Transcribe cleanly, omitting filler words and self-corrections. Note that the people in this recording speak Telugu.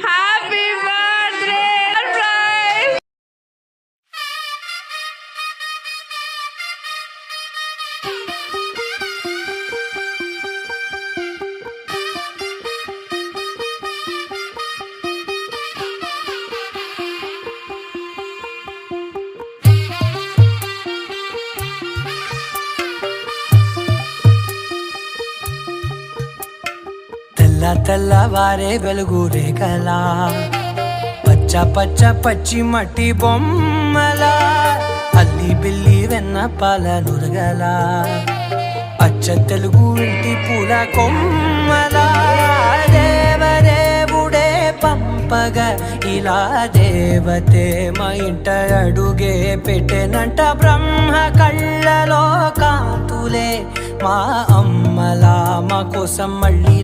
Happy birthday surprise. తెల్లవారే వెలుగు రేఖలా పచ్చ పచ్చ పచ్చి మట్టి బొమ్మలా అల్లి బిల్లి వెన్న పాల నురగలా అచ్చ తెలుగు ఇంటి పూల కొమ్మలా దేవదేవుడే పంపగా ఇలా దేవతే మా ఇంట అడుగే పెట్టెనంట. బ్రహ్మ కళ్ళలో కాంతులే మా అమ్మలా మా కోసం మళ్ళీ